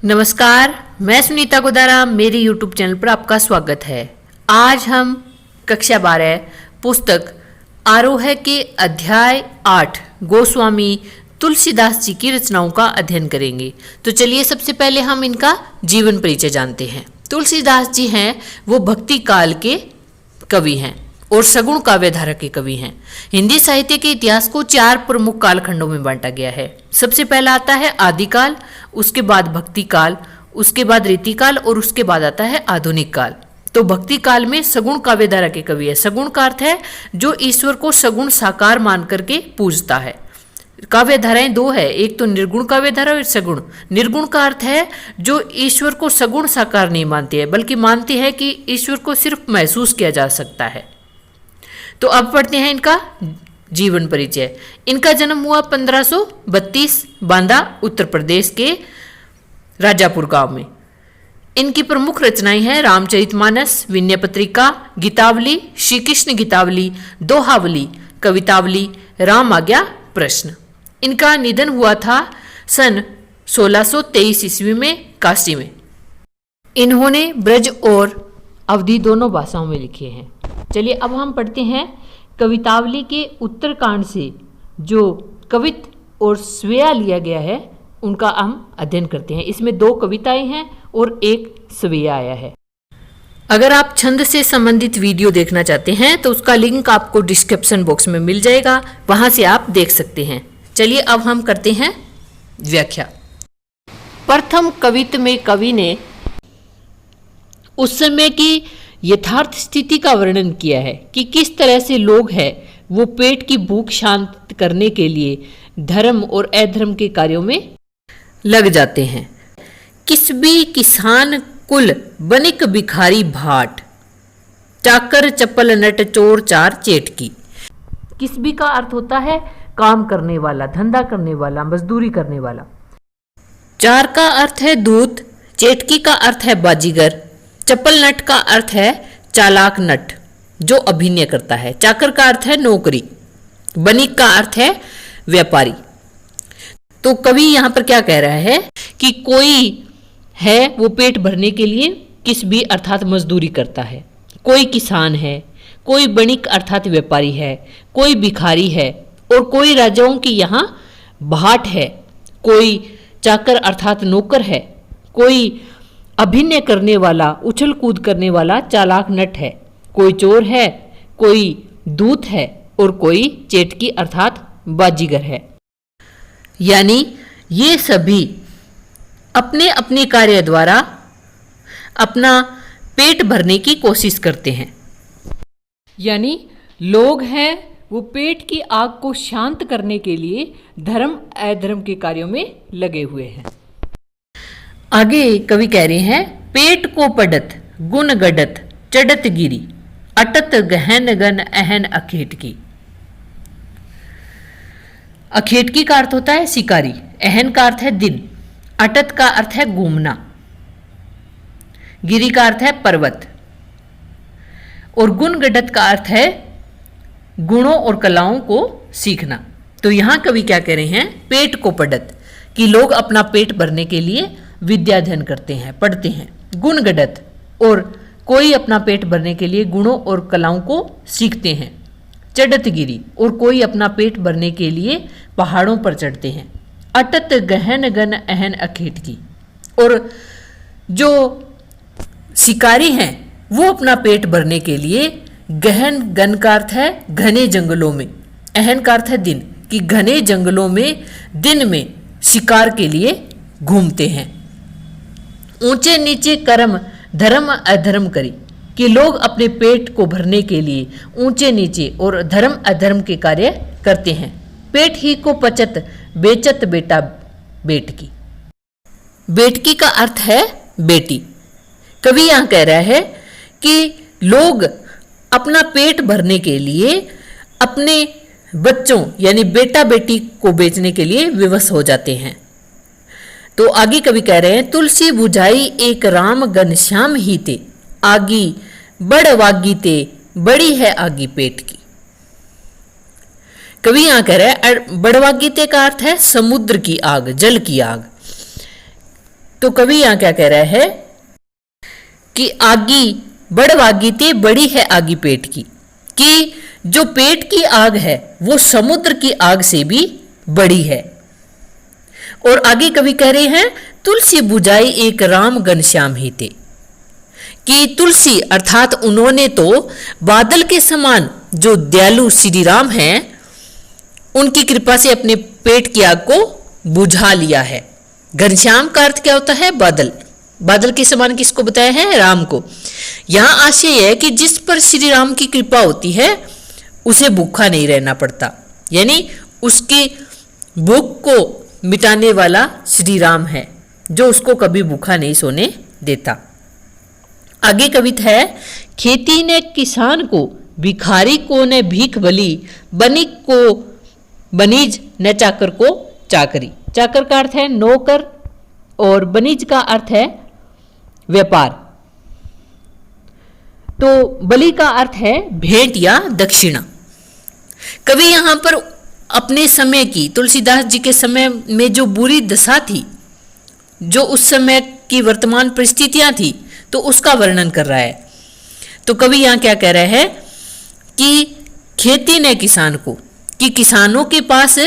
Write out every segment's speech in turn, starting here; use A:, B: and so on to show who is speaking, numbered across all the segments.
A: नमस्कार, मैं सुनीता गोदारा, मेरे YouTube चैनल पर आपका स्वागत है। आज हम कक्षा 12 पुस्तक आरोह के अध्याय 8 गोस्वामी तुलसीदास जी की रचनाओं का अध्ययन करेंगे। तो चलिए सबसे पहले हम इनका जीवन परिचय जानते हैं। तुलसीदास जी हैं वो भक्ति काल के कवि हैं और सगुण काव्य धारा के कवि हैं। हिंदी साहित्य के इतिहास को 4 प्रमुख कालखंडों में बांटा गया है। सबसे पहला आता है आदिकाल, उसके बाद भक्ति काल, उसके बाद रीतिकाल और उसके बाद आता है आधुनिक काल। तो भक्ति काल में सगुण काव्य धारा के कवि है। सगुण का अर्थ है जो ईश्वर को सगुण साकार मान करके पूजता है। काव्य धाराएं 2 है, एक तो निर्गुण काव्य धारा और सगुण। निर्गुण का अर्थ है जो ईश्वर को सगुण साकार नहीं मानती है, बल्कि मानती है कि ईश्वर को सिर्फ महसूस किया जा सकता है। तो अब पढ़ते हैं इनका जीवन परिचय। इनका जन्म हुआ 1532 बांदा उत्तर प्रदेश के राजापुर गांव में। इनकी प्रमुख रचनाएं हैं रामचरितमानस, विनय पत्रिका, गीतावली, श्री कृष्ण गीतावली, दोहावली, कवितावली, राम आज्ञा प्रश्न। इनका निधन हुआ था सन 1623 ईस्वी में काशी में। इन्होंने ब्रज और अवधी दोनों भाषाओं में लिखे हैं। चलिए अब हम पढ़ते हैं कवितावली के उत्तरकांड से जो कवित और स्वेया लिया गया है उनका हम अध्ययन करते हैं। इसमें 2 कविताएं हैं और 1 स्वेया आया है। अगर आप छंद से संबंधित वीडियो देखना चाहते हैं तो उसका लिंक आपको डिस्क्रिप्शन बॉक्स में मिल जाएगा, वहां से आप देख सकते हैं। चलिए अब हम करते हैं व्याख्या। प्रथम कवित्त में कवि ने उस समय की यथार्थ स्थिति का वर्णन किया है कि किस तरह से लोग हैं वो पेट की भूख शांत करने के लिए धर्म और अधर्म के कार्यों में लग जाते हैं। किसबी किसान कुल बनिक भिखारी भाट, चाकर चप्पल नट चोर चार चेटकी। किसबी का अर्थ होता है काम करने वाला, धंधा करने वाला, मजदूरी करने वाला। चार का अर्थ है दूत, चेटकी का अर्थ है बाजीगर, चप्पल नट का अर्थ है चालाक नट जो अभिनय करता है, चाकर का अर्थ है नौकरी, बनिक का अर्थ है व्यापारी। तो कवि यहां पर क्या कह रहा है कि कोई है वो पेट भरने के लिए किसबी अर्थात मजदूरी करता है, कोई किसान है, कोई बनिक अर्थात व्यापारी है, कोई भिखारी है और कोई राजाओं की यहाँ भाट है, कोई चाकर अर्थात नौकर है, कोई अभिनय करने वाला उछल कूद करने वाला चालाक नट है, कोई चोर है, कोई दूत है और कोई चेटकी अर्थात बाजीगर है। यानी ये सभी अपने अपने कार्य द्वारा अपना पेट भरने की कोशिश करते हैं। यानी लोग हैं वो पेट की आग को शांत करने के लिए धर्म अधर्म के कार्यों में लगे हुए हैं। आगे कवि कह रहे हैं पेट को पड़त गुण गडत चढ़त गिरी, अटत गहन गन अहन अखेटकी। अखेटकी का अर्थ होता है शिकारी, अहन का अर्थ है दिन, अटत का अर्थ है घूमना, गिरी का अर्थ है पर्वत और गुण गडत का अर्थ है गुणों और कलाओं को सीखना। तो यहां कवि क्या कह रहे हैं पेट को पड़त कि लोग अपना पेट भरने के लिए विद्या अध्ययन करते हैं, पढ़ते हैं। गुण गडत और कोई अपना पेट भरने के लिए गुणों और कलाओं को सीखते हैं। चढ़त गिरी और कोई अपना पेट भरने के लिए पहाड़ों पर चढ़ते हैं। अटत गहन गन अहन अखेटकी और जो शिकारी हैं वो अपना पेट भरने के लिए गहन गन का अर्थ है घने जंगलों में, अहन का अर्थ है दिन कि घने जंगलों में दिन में शिकार के लिए घूमते हैं। ऊंचे नीचे कर्म धर्म अधर्म करी कि लोग अपने पेट को भरने के लिए ऊंचे नीचे और धर्म अधर्म के कार्य करते हैं। पेट ही को पचत बेचत बेटा बेटकी। बेटकी का अर्थ है बेटी। कवि यहां कह रहा है कि लोग अपना पेट भरने के लिए अपने बच्चों यानी बेटा बेटी को बेचने के लिए विवश हो जाते हैं। तो आगे कवि कह रहे हैं तुलसी बुझाई एक राम घनश्याम ही ते, आगी बड़ वागी ते बड़ी है आगी पेट की। कवि यहां कह रहे हैं बड़वागी ते का अर्थ है समुद्र की आग, जल की आग। तो कवि यहां क्या कह रहा है कि आगी बड़वागी ते बड़ी है आगी पेट की, कि जो पेट की आग है वो समुद्र की आग से भी बड़ी है। और आगे कवि कह रहे हैं तुलसी बुझाई एक राम घनश्याम ही थे, कि तुलसी अर्थात उन्होंने तो बादल के समान जो दयालु श्री राम हैं उनकी कृपा से अपने पेट की आग को बुझा लिया है। घनश्याम का अर्थ क्या होता है? बादल। बादल के समान किसको बताया है? राम को। यहां आशय है कि जिस पर श्री राम की कृपा होती है उसे भूखा नहीं रहना पड़ता, यानी उसकी भूख को मिटाने वाला श्री राम है जो उसको कभी भूखा नहीं सोने देता। आगे कविता है खेती ने किसान को, भिखारी को ने भीख भली, बनिक को बनीज न चाकर को चाकरी। चाकर का अर्थ है नौकर और बनीज का अर्थ है व्यापार। तो बलि का अर्थ है भेंट या दक्षिणा। कवि यहां पर अपने समय की, तुलसीदास जी के समय में जो बुरी दशा थी, जो उस समय की वर्तमान परिस्थितियां थी, तो उसका वर्णन कर रहा है। तो कवि यहां क्या कह रहा है कि खेती ने किसान को, कि किसानों के पास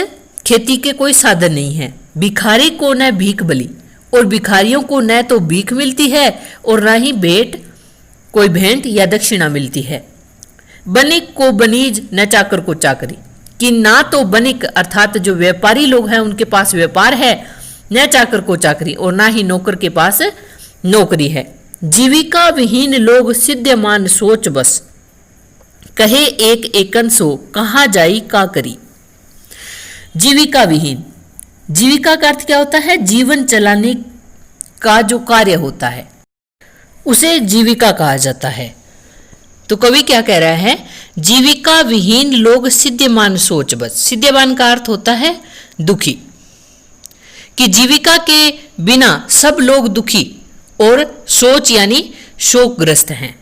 A: खेती के कोई साधन नहीं है। भिखारी को न भीख बली, और भिखारियों को न तो भीख मिलती है और न ही भेंट, कोई भेंट या दक्षिणा मिलती है। बनिक को बनीज न चाकर को चाकरी, कि ना तो बनिक अर्थात जो व्यापारी लोग हैं उनके पास व्यापार है, न चाकर को चाकरी, और ना ही नौकर के पास नौकरी है। जीविका विहीन लोग सिद्धमान सोच बस, कहे एक एकन सो कहाँ जाई का करी। जीविका विहीन, जीविका का अर्थ क्या होता है? जीवन चलाने का जो कार्य होता है उसे जीविका कहा जाता है। तो कवि क्या कह रहा है? जीविका विहीन लोग सिद्धमान सोच बस। सिद्धमान का अर्थ होता है दुखी, कि जीविका के बिना सब लोग दुखी और सोच यानी शोकग्रस्त हैं।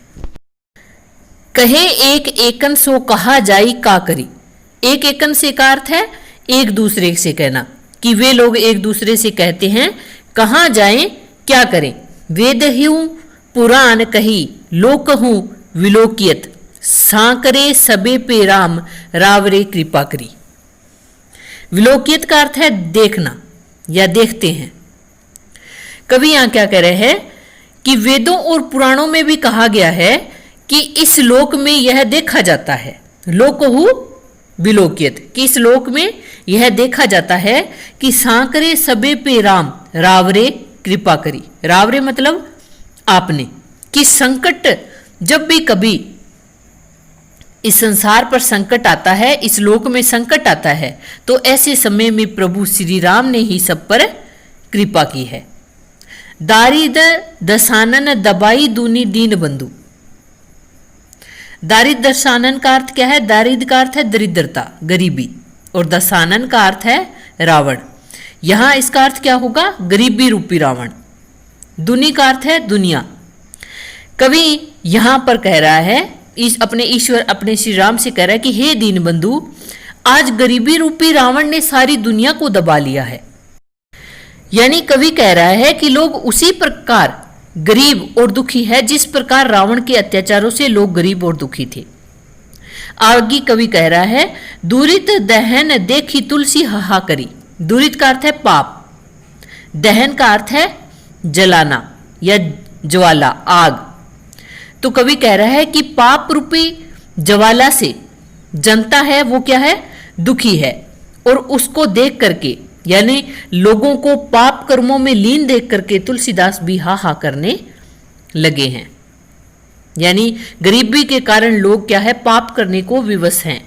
A: कहे एक एकन सो कहा जाई का करी। एक एकन से का अर्थ है एक दूसरे से कहना, कि वे लोग एक दूसरे से कहते हैं कहाँ जाएं क्या करें। वेद हूं पुराण कही लोक हूं विलोकियत, सांकरे सबे पे राम रावरे कृपा करी। विलोकियत का अर्थ है देखना या देखते हैं। कवि यहां क्या कह रहे हैं कि वेदों और पुराणों में भी कहा गया है कि इस लोक में यह देखा जाता है, लोकहु विलोकियत, कि इस लोक में यह देखा जाता है कि सांकरे सबे पे राम रावरे कृपा करी। रावरे मतलब आपने, कि संकट जब भी कभी इस संसार पर संकट आता है, इस लोक में संकट आता है, तो ऐसे समय में प्रभु श्री राम ने ही सब पर कृपा की है। दारिद्र दसानन दबाई दूनी दीन बंधु। दारिद्र दसानन का अर्थ क्या है? दारिद्र का अर्थ है दरिद्रता, गरीबी, और दसानन का अर्थ है रावण। यहां इसका अर्थ क्या होगा? गरीबी रूपी रावण। दुनी का अर्थ है दुनिया। कवि यहां पर कह रहा है, अपने ईश्वर अपने श्री राम से कह रहा है कि हे दीन बंधु, आज गरीबी रूपी रावण ने सारी दुनिया को दबा लिया है। यानी कवि कह रहा है कि लोग उसी प्रकार गरीब और दुखी है जिस प्रकार रावण के अत्याचारों से लोग गरीब और दुखी थे। आगे कवि कह रहा है दूरित दहन देखी तुलसी हाहा करी। दूरित का अर्थ है पाप, दहन का अर्थ है जलाना या ज्वाला, आग। तो कवि कह रहा है कि पाप रूपी ज्वाला से जनता है वो क्या है? दुखी है। और उसको देख करके, यानी लोगों को पाप कर्मों में लीन देख करके तुलसीदास भी हा करने लगे हैं। यानी गरीबी के कारण लोग क्या है? पाप करने को विवश हैं।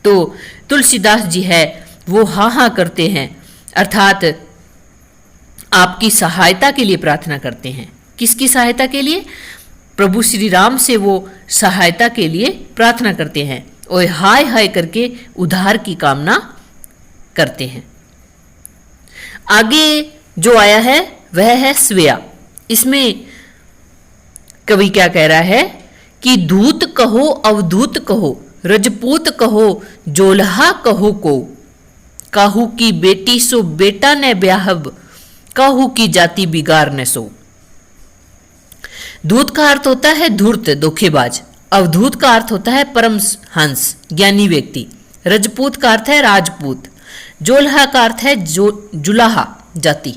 A: तो तुलसीदास जी है वो हा करते हैं, अर्थात आपकी सहायता के लिए प्रार्थना करते हैं। किसकी सहायता के लिए? प्रभु श्री राम से वो सहायता के लिए प्रार्थना करते हैं और हाय हाय करके उद्धार की कामना करते हैं। आगे जो आया है वह है स्वेया। इसमें कवि क्या कह रहा है कि धूत कहो अवधूत कहो, रजपूत कहो जोल्हा कहो को, काहू की बेटी सो बेटा ने ब्याहब, काहू की जाति बिगाड़ न सो। धूत का अर्थ होता है धूर्त धोखेबाज। अवधूत का अर्थ होता है परमहंस ज्ञानी व्यक्ति। रजपूत का अर्थ है राजपूत। जोल्हा का अर्थ है जुलाहा जाति।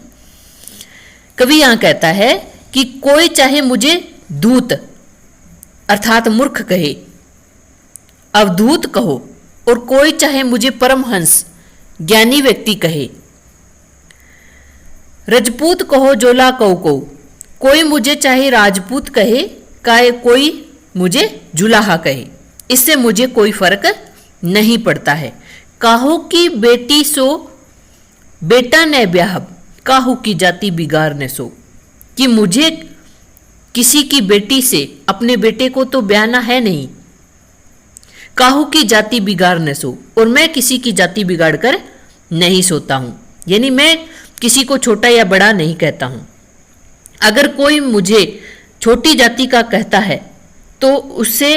A: कवि यहां कहता है कि कोई चाहे मुझे दूत अर्थात मूर्ख कहे, अवधूत कहो, और कोई चाहे मुझे परमहंस ज्ञानी व्यक्ति कहे, रजपूत कहो जोला कहो, कोई मुझे चाहे राजपूत कहे कोई मुझे जुलाहा कहे, इससे मुझे कोई फर्क नहीं पड़ता है। काहू की बेटी सो बेटा न ब्याह, काहू की जाति बिगाड़ न सो, कि मुझे किसी की बेटी से अपने बेटे को तो ब्याहना है नहीं। काहू की जाति बिगाड़ न सो, और मैं किसी की जाति बिगाड़ कर नहीं सोता हूं, यानी मैं किसी को छोटा या बड़ा नहीं कहता हूं। अगर कोई मुझे छोटी जाति का कहता है तो उससे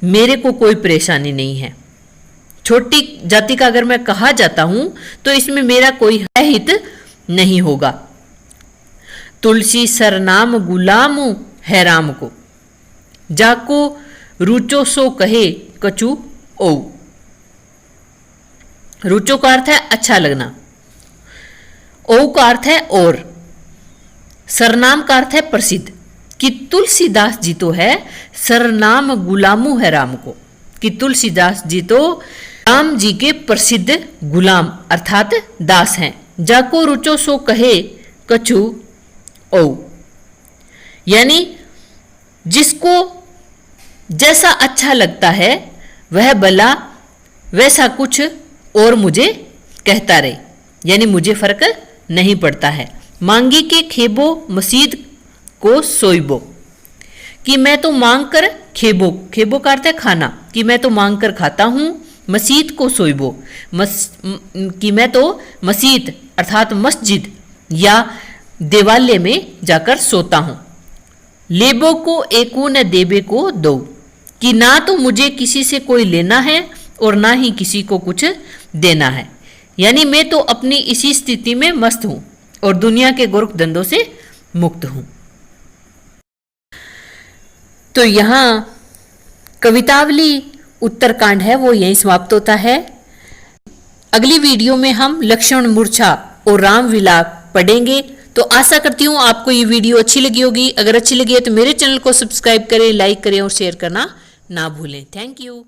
A: मेरे को कोई परेशानी नहीं है। छोटी जाति का अगर मैं कहा जाता हूं तो इसमें मेरा कोई हित नहीं होगा। तुलसी सरनाम गुलाम है राम को, जाको रुचो सो कहे कछु ओ। रुचो का अर्थ है अच्छा लगना, ओ का अर्थ है और, सरनाम का अर्थ है प्रसिद्ध, कि तुलसीदास जी तो है सरनाम गुलामू है राम को, कि तुलसीदास जी तो राम जी के प्रसिद्ध गुलाम अर्थात दास हैं। जाको रुचो सो कहे कछु ओ, यानी जिसको जैसा अच्छा लगता है वह भला वैसा कुछ और मुझे कहता रहे, यानी मुझे फर्क नहीं पड़ता है। मांगी के खेबो मसीद को सोइबो, कि मैं तो मांग कर खेबो, खेबो का अर्थ है खाना, कि मैं तो मांग कर खाता हूं। मसीद को सोइबो, कि मैं तो मसीद अर्थात मस्जिद या देवालय में जाकर सोता हूं। लेबो को एको न देबे को दो, कि ना तो मुझे किसी से कोई लेना है और ना ही किसी को कुछ देना है, यानी मैं तो अपनी इसी स्थिति में मस्त हूं और दुनिया के गोरख धंधों से मुक्त हूं। तो यहां कवितावली उत्तरकांड है वो यहीं समाप्त होता है। अगली वीडियो में हम लक्ष्मण मूर्छा और राम विलाप पढ़ेंगे। तो आशा करती हूँ आपको ये वीडियो अच्छी लगी होगी। अगर अच्छी लगी है तो मेरे चैनल को सब्सक्राइब करें, लाइक करें और शेयर करना ना भूलें। Thank you.